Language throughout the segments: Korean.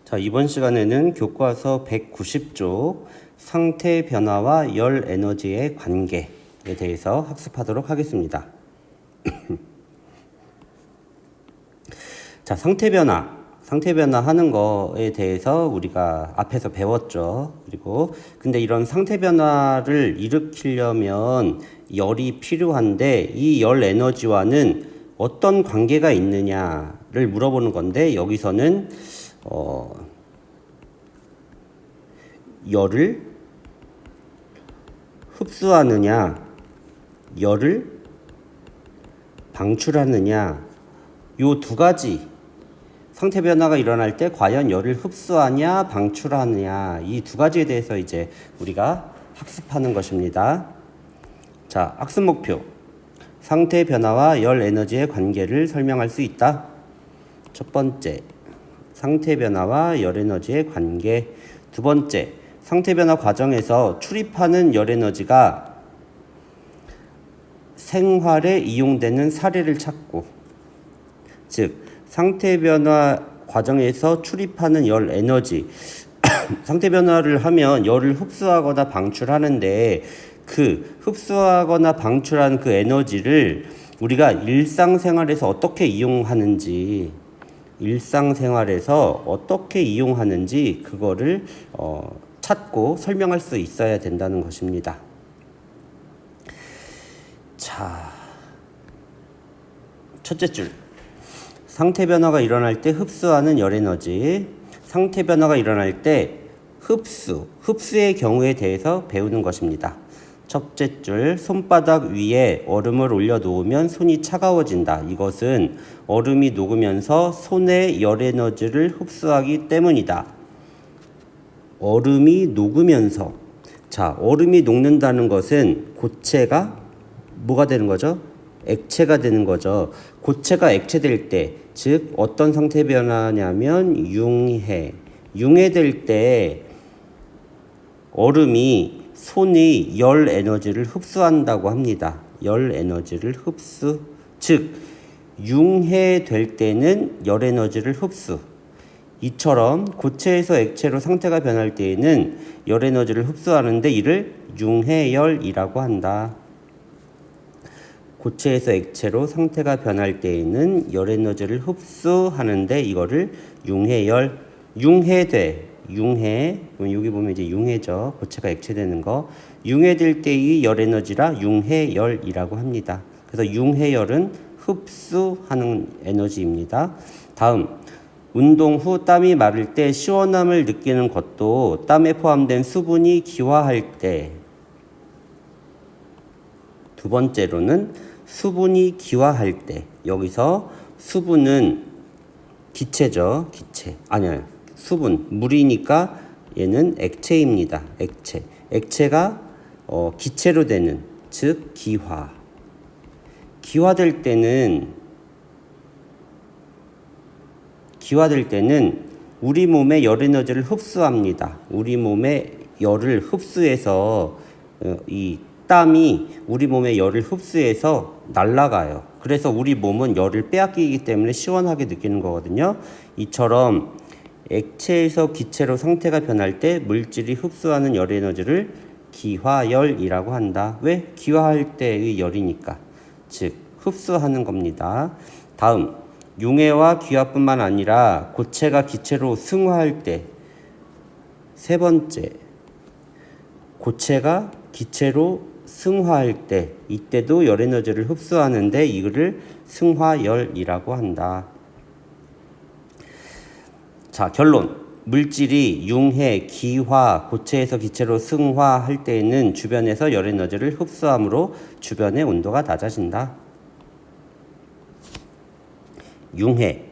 자, 이번 시간에는 교과서 190쪽 상태 변화와 열 에너지의 관계에 대해서 학습하도록 하겠습니다. 자, 상태 변화 하는 거에 대해서 우리가 앞에서 배웠죠. 그리고 근데 이런 상태 변화를 일으키려면 열이 필요한데 이 열 에너지와는 어떤 관계가 있느냐를 물어보는 건데, 여기서는 열을 흡수하느냐, 열을 방출하느냐, 요 두 가지 상태 변화가 일어날 때 과연 열을 흡수하냐, 방출하느냐, 이 두 가지에 대해서 이제 우리가 학습하는 것입니다. 자, 학습 목표. 상태 변화와 열 에너지의 관계를 설명할 수 있다. 첫 번째, 상태 변화와 열 에너지의 관계. 두 번째, 상태 변화 과정에서 출입하는 열 에너지가 생활에 이용되는 사례를 찾고, 즉 상태 변화 과정에서 출입하는 열 에너지 상태 변화를 하면 열을 흡수하거나 방출하는데, 그 흡수하거나 방출한 그 에너지를 우리가 일상생활에서 어떻게 이용하는지, 그거를 찾고 설명할 수 있어야 된다는 것입니다. 자, 첫째 줄. 상태 변화가 일어날 때 흡수하는 열 에너지. 상태 변화가 일어날 때 흡수의 경우에 대해서 배우는 것입니다. 첫째 줄, 손바닥 위에 얼음을 올려놓으면 손이 차가워진다. 이것은 얼음이 녹으면서 손의 열 에너지를 흡수하기 때문이다. 얼음이 녹으면서, 자, 얼음이 녹는다는 것은 고체가 뭐가 되는 거죠? 액체가 되는 거죠. 고체가 액체될 때, 즉 어떤 상태 변화냐면 융해될 때 얼음이 손이 열 에너지를 흡수한다고 합니다. 열 에너지를 흡수, 즉 융해될 때는 열 에너지를 흡수. 이처럼 고체에서 액체로 상태가 변할 때에는 열 에너지를 흡수하는데 이를 융해열이라고 한다. 고체에서 액체로 상태가 변할 때에는 열 에너지를 흡수하는데 이거를 융해열, 여기 보면 이제 융해죠. 고체가 액체되는 거. 융해될 때의 열 에너지라 융해열이라고 합니다. 그래서 융해열은 흡수하는 에너지입니다. 다음, 운동 후 땀이 마를 때 시원함을 느끼는 것도 땀에 포함된 수분이 기화할 때. 두 번째로는 수분이 기화할 때. 여기서 수분은 기체죠. 수분, 물이니까 얘는 액체입니다. 액체가 기체로 되는, 즉 기화될 때는 우리 몸의 열 에너지를 흡수합니다. 우리 몸의 열을 흡수해서 이 땀이 우리 몸의 열을 흡수해서 날아가요. 그래서 우리 몸은 열을 빼앗기기 때문에 시원하게 느끼는 거거든요. 이처럼 액체에서 기체로 상태가 변할 때 물질이 흡수하는 열 에너지를 기화열이라고 한다. 왜? 기화할 때의 열이니까. 즉 흡수하는 겁니다. 다음, 융해와 기화뿐만 아니라 고체가 기체로 승화할 때. 세 번째, 고체가 기체로 승화할 때, 이때도 열 에너지를 흡수하는데 이거를 승화열이라고 한다. 자, 결론. 물질이 융해, 기화, 고체에서 기체로 승화할 때에는 주변에서 열 에너지를 흡수하므로 주변의 온도가 낮아진다. 융해,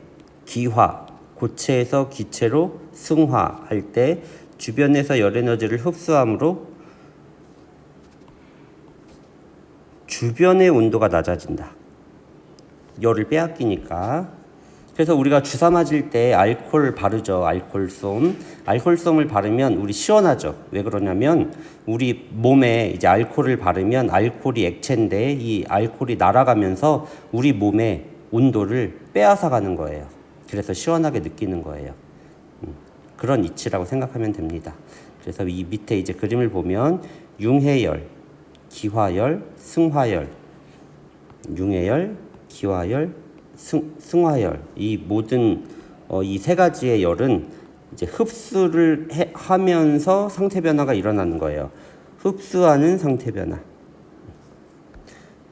기화, 고체에서 기체로 승화할 때 주변에서 열 에너지를 흡수하므로 주변의 온도가 낮아진다. 열을 빼앗기니까. 그래서 우리가 주사 맞을 때 알코올 바르죠. 알코올솜을 바르면 우리 시원하죠. 왜 그러냐면 우리 몸에 이제 알코올을 바르면 알코올이 액체인데 이 알코올이 날아가면서 우리 몸의 온도를 빼앗아 가는 거예요. 그래서 시원하게 느끼는 거예요. 그런 이치라고 생각하면 됩니다. 그래서 이 밑에 이제 그림을 보면 융해열, 기화열, 승화열, 융해열, 기화열, 승화열, 이 모든 이 세 가지의 열은 이제 흡수를 하면서 상태 변화가 일어나는 거예요. 흡수하는 상태 변화,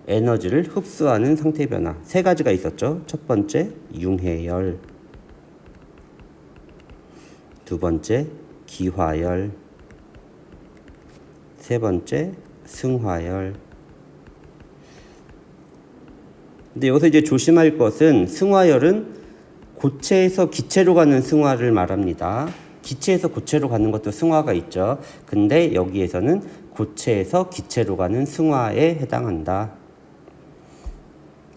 에너지를 흡수하는 상태 변화 세 가지가 있었죠. 첫 번째 융해열, 두 번째 기화열, 세 번째 승화열. 근데 여기서 이제 조심할 것은 승화열은 고체에서 기체로 가는 승화를 말합니다. 기체에서 고체로 가는 것도 승화가 있죠. 근데 여기에서는 고체에서 기체로 가는 승화에 해당한다.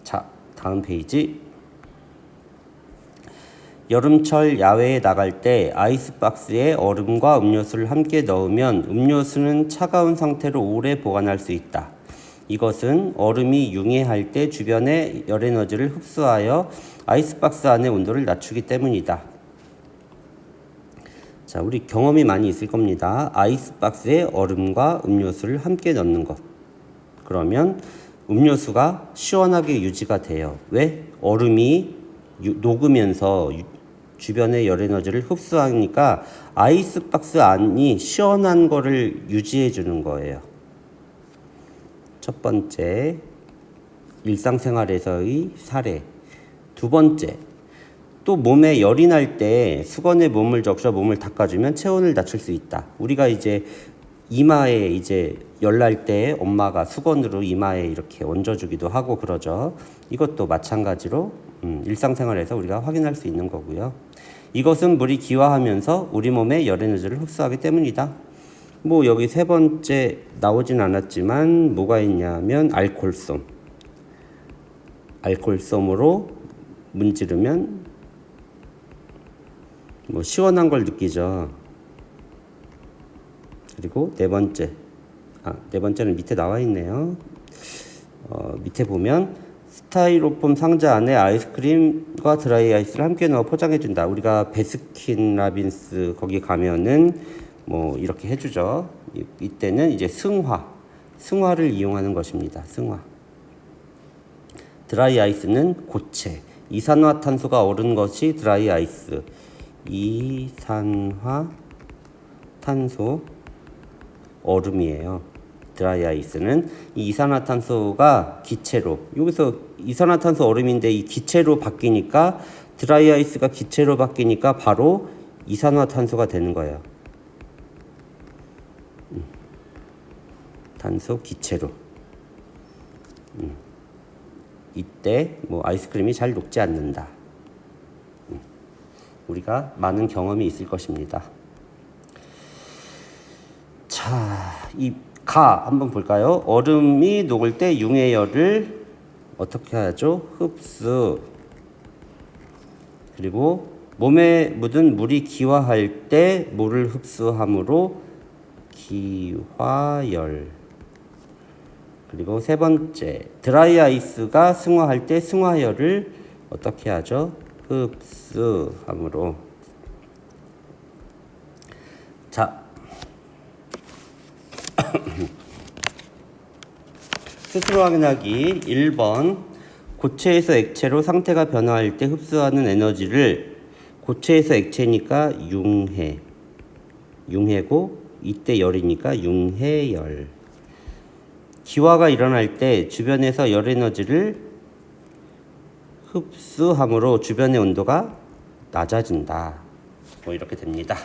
자, 다음 페이지. 여름철 야외에 나갈 때 아이스박스에 얼음과 음료수를 함께 넣으면 음료수는 차가운 상태로 오래 보관할 수 있다. 이것은 얼음이 융해할 때 주변의 열에너지를 흡수하여 아이스박스 안의 온도를 낮추기 때문이다. 자, 우리 경험이 많이 있을 겁니다. 아이스박스에 얼음과 음료수를 함께 넣는 것. 그러면 음료수가 시원하게 유지가 돼요. 왜? 얼음이 녹으면서 주변의 열에너지를 흡수하니까 아이스박스 안이 시원한 거를 유지해 주는 거예요. 첫 번째, 일상생활에서의 사례. 두 번째, 또 몸에 열이 날 때 수건에 몸을 적셔 몸을 닦아주면 체온을 낮출 수 있다. 우리가 이제 이마에 이제 열 날 때 엄마가 수건으로 이마에 이렇게 얹어주기도 하고 그러죠. 이것도 마찬가지로 일상생활에서 우리가 확인할 수 있는 거고요. 이것은 물이 기화하면서 우리 몸에 열 에너지를 흡수하기 때문이다. 뭐 여기 세 번째 나오진 않았지만 뭐가 있냐면 알코올솜. 알코올솜으로 문지르면 뭐 시원한 걸 느끼죠. 그리고 네 번째는 밑에 나와 있네요. 밑에 보면 스타이로폼 상자 안에 아이스크림과 드라이 아이스를 함께 넣어 포장해 준다. 우리가 베스킨 라빈스 거기 가면은 뭐 이렇게 해주죠. 이때는 이제 승화를 이용하는 것입니다. 승화. 드라이 아이스는 고체, 이산화탄소가 오른 것이 드라이 아이스. 이산화탄소 얼음이에요. 드라이 아이스는 이 이산화탄소가 기체로, 여기서 이산화탄소 얼음인데 이 기체로 바뀌니까 드라이 아이스가 기체로 바뀌니까 바로 이산화탄소가 되는 거예요. 탄소 기체로. 이때 뭐 아이스크림이 잘 녹지 않는다. 우리가 많은 경험이 있을 것입니다. 자, 이 가 한번 볼까요? 얼음이 녹을 때 융해열을 어떻게 하죠? 흡수. 그리고 몸에 묻은 물이 기화할 때 물을 흡수함으로 기화열. 그리고 세 번째, 드라이 아이스가 승화할 때 승화열을 어떻게 하죠? 흡수함으로. 자, 스스로 확인하기 1번. 고체에서 액체로 상태가 변화할 때 흡수하는 에너지를, 고체에서 액체니까 융해고 이때 열이니까 융해열. 기화가 일어날 때 주변에서 열 에너지를 흡수함으로 주변의 온도가 낮아진다. 뭐 이렇게 됩니다.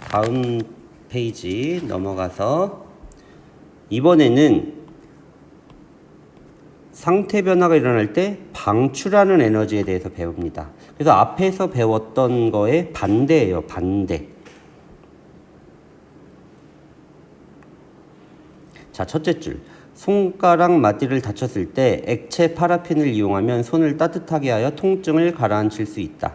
다음 페이지 넘어가서 이번에는 상태 변화가 일어날 때 방출하는 에너지에 대해서 배웁니다. 그래서 앞에서 배웠던 거에 반대예요. 반대. 자, 첫째 줄. 손가락 마디를 다쳤을 때 액체 파라핀을 이용하면 손을 따뜻하게 하여 통증을 가라앉힐 수 있다.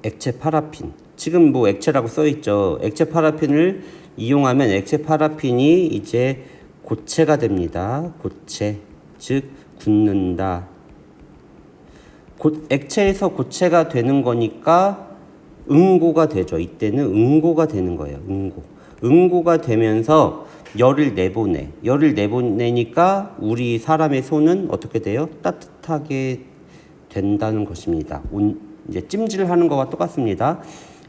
액체 파라핀. 지금 뭐 액체라고 써 있죠. 액체 파라핀을 이용하면 액체 파라핀이 이제 고체가 됩니다. 고체. 즉 굳는다. 액체에서 고체가 되는 거니까 응고가 되죠. 이때는 응고가 되는 거예요. 응고가 되면서 열을 내보내. 열을 내보내니까 우리 사람의 손은 어떻게 돼요? 따뜻하게 된다는 것입니다. 이제 찜질하는 거와 똑같습니다.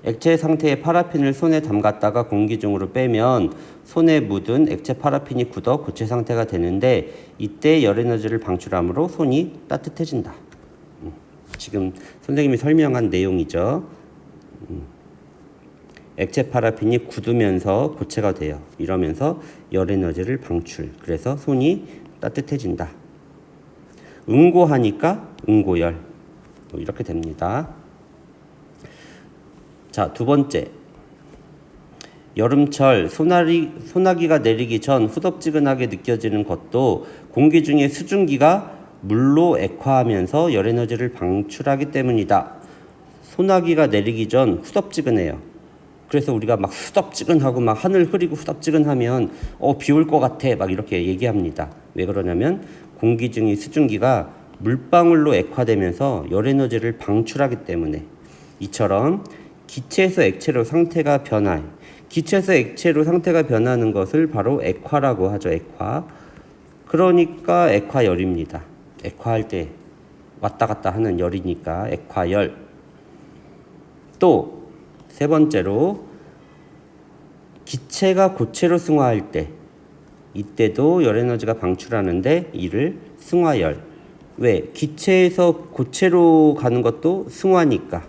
액체 상태의 파라핀을 손에 담갔다가 공기 중으로 빼면 손에 묻은 액체 파라핀이 굳어 고체 상태가 되는데 이때 열 에너지를 방출함으로 손이 따뜻해진다. 지금 선생님이 설명한 내용이죠. 액체 파라핀이 굳으면서 고체가 돼요. 이러면서 열 에너지를 방출. 그래서 손이 따뜻해진다. 응고하니까 응고열. 이렇게 됩니다. 자, 두 번째. 여름철 소나기가 내리기 전 후덥지근하게 느껴지는 것도 공기 중에 수증기가 물로 액화하면서 열 에너지를 방출하기 때문이다. 소나기가 내리기 전 후덥지근해요. 그래서 우리가 막 후덥지근하고 막 하늘 흐리고 후덥지근하면 비 올 것 같아 막 이렇게 얘기합니다. 왜 그러냐면 공기 중의 수증기가 물방울로 액화되면서 열 에너지를 방출하기 때문에. 이처럼 기체에서 액체로 상태가 변하는 것을 바로 액화라고 하죠. 액화. 그러니까 액화열입니다. 액화할 때 왔다 갔다 하는 열이니까 액화열. 또 세 번째로 기체가 고체로 승화할 때 이때도 열 에너지가 방출하는데 이를 승화열. 왜? 기체에서 고체로 가는 것도 승화니까.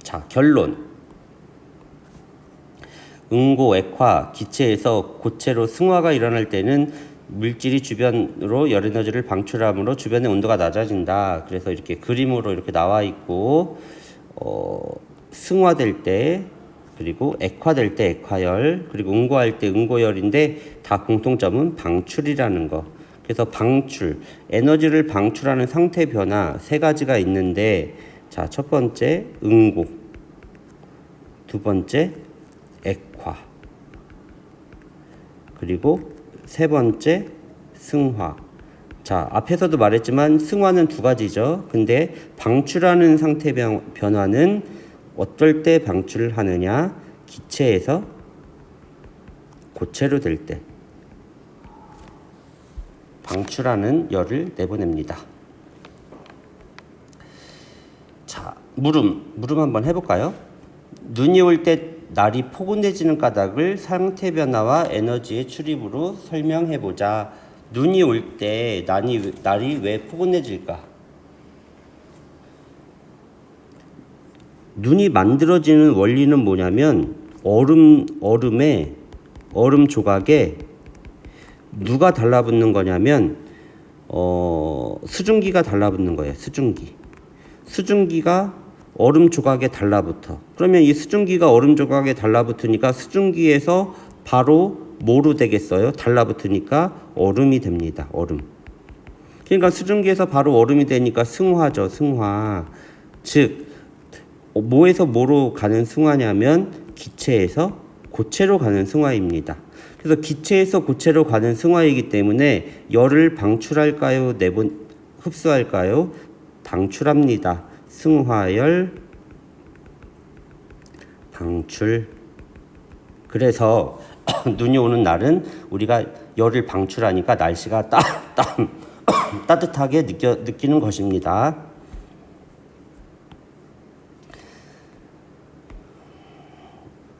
자, 결론. 응고, 액화, 기체에서 고체로 승화가 일어날 때는 물질이 주변으로 열 에너지를 방출하므로 주변의 온도가 낮아진다. 그래서 이렇게 그림으로 이렇게 나와 있고, 승화될 때, 그리고 액화될 때 액화열, 그리고 응고할 때 응고열인데 다 공통점은 방출이라는 거. 그래서 방출, 에너지를 방출하는 상태 변화 세 가지가 있는데, 자, 첫 번째 응고, 두 번째 액화, 그리고 세 번째 승화. 자, 앞에서도 말했지만 승화는 두 가지죠. 근데 방출하는 상태 변화는 어떨 때 방출을 하느냐? 기체에서 고체로 될 때 방출하는 열을 내보냅니다. 자, 물음 한번 해볼까요? 눈이 올 때 날이 포근해지는 까닭을 상태 변화와 에너지의 출입으로 설명해보자. 눈이 올 때 날이 왜 포근해질까? 눈이 만들어지는 원리는 뭐냐면 얼음 조각에 누가 달라붙는 거냐면 수증기가 달라붙는 거예요. 수증기가 얼음 조각에 달라붙어. 그러면 이 수증기가 얼음 조각에 달라붙으니까 수증기에서 바로 뭐로 되겠어요? 달라붙으니까 얼음이 됩니다. 얼음. 그러니까 수증기에서 바로 얼음이 되니까 승화죠. 승화. 즉 뭐에서 뭐로 가는 승화냐면 기체에서 고체로 가는 승화입니다. 그래서 기체에서 고체로 가는 승화이기 때문에 열을 방출할까요? 흡수할까요? 방출합니다. 승화열, 방출. 그래서 눈이 오는 날은 우리가 열을 방출하니까 날씨가 따뜻하게 느끼는 것입니다.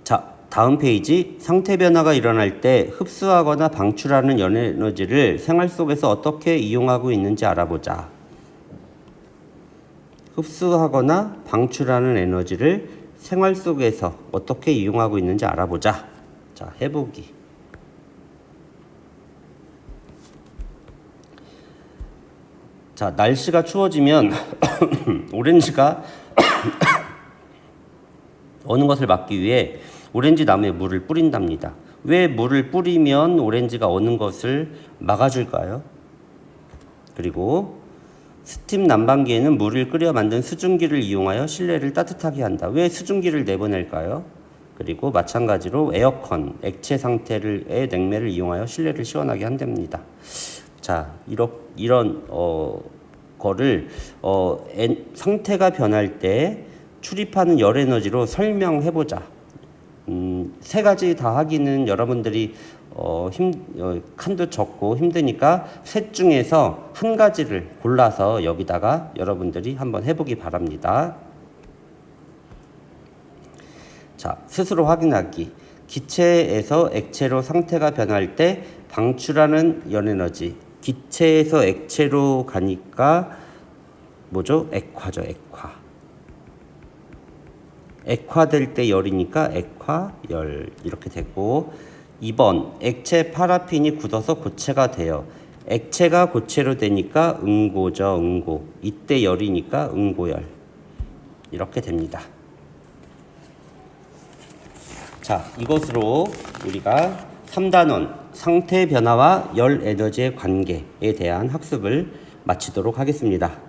자, 다음 페이지. 상태 변화가 일어날 때 흡수하거나 방출하는 열 에너지를 생활 속에서 어떻게 이용하고 있는지 알아보자. 흡수하거나 방출하는 에너지를 생활 속에서 어떻게 이용하고 있는지 알아보자. 자, 해보기. 자, 날씨가 추워지면 오렌지가 어는 것을 막기 위해 오렌지 나무에 물을 뿌린답니다. 왜 물을 뿌리면 오렌지가 어는 것을 막아줄까요? 그리고 스팀 난방기에는 물을 끓여 만든 수증기를 이용하여 실내를 따뜻하게 한다. 왜 수증기를 내보낼까요? 그리고 마찬가지로 에어컨, 액체 상태의 냉매를 이용하여 실내를 시원하게 한답니다. 자, 이런 거를 상태가 변할 때 출입하는 열 에너지로 설명해 보자. 세 가지 다 하기는 여러분들이 칸도 적고 힘드니까 셋 중에서 한 가지를 골라서 여기다가 여러분들이 한번 해보기 바랍니다. 자, 스스로 확인하기. 기체에서 액체로 상태가 변할 때 방출하는 열 에너지. 기체에서 액체로 가니까 뭐죠? 액화죠, 액화. 액화될 때 열이니까 액화열 이렇게 되고, 2번 액체 파라핀이 굳어서 고체가 돼요. 액체가 고체로 되니까 응고죠, 응고. 이때 열이니까 응고열 이렇게 됩니다. 자, 이것으로 우리가 3단원 상태 변화와 열 에너지의 관계에 대한 학습을 마치도록 하겠습니다.